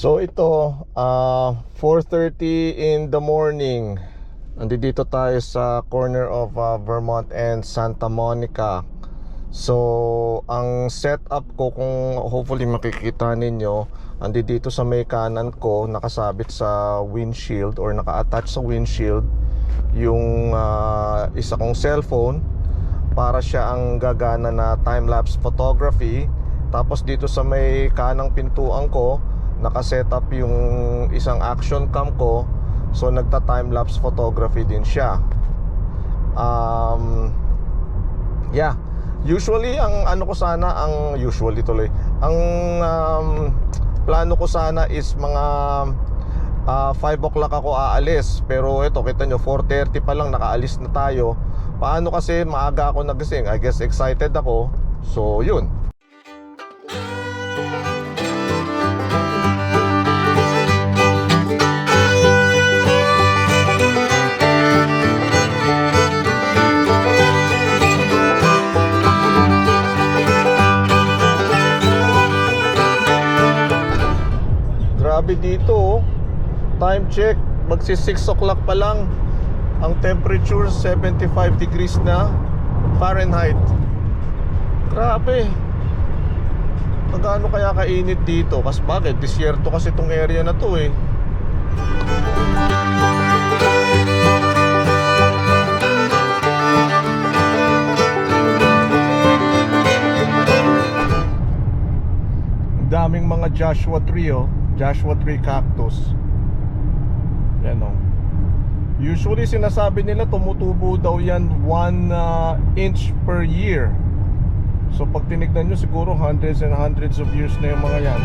So ito, 4:30 in the morning. Nandito tayo sa corner of Vermont and Santa Monica. So ang setup ko, kung hopefully makikita ninyo, dito sa may kanan ko, nakasabit sa windshield or naka-attach sa windshield yung isa kong cellphone para siya ang gagana na time-lapse photography. Tapos dito sa may kanang pintuan ko, naka-setup yung isang action cam ko. So nagta-time-lapse photography din siya. Yeah. Usually ang ano ko sana, ang plano ko sana is mga 5 o'clock ako aalis. Pero ito, kita nyo, 4:30 pa lang nakaalis na tayo. Paano kasi maaga ako nagising? I guess excited ako. So yun. Grabe dito, time check, magsi 6 o'clock pa lang. Ang temperature 75 degrees na Fahrenheit. Grabe. Magano kaya kainit dito? Kasi bakit? Disyerto kasi itong area na to eh. Daming mga Joshua tree oh. Joshua tree cactus. Yan oh. Usually sinasabi nila tumutubo daw yan 1 inch per year. So pag tinignan nyo, siguro hundreds and hundreds of years na yung mga yan.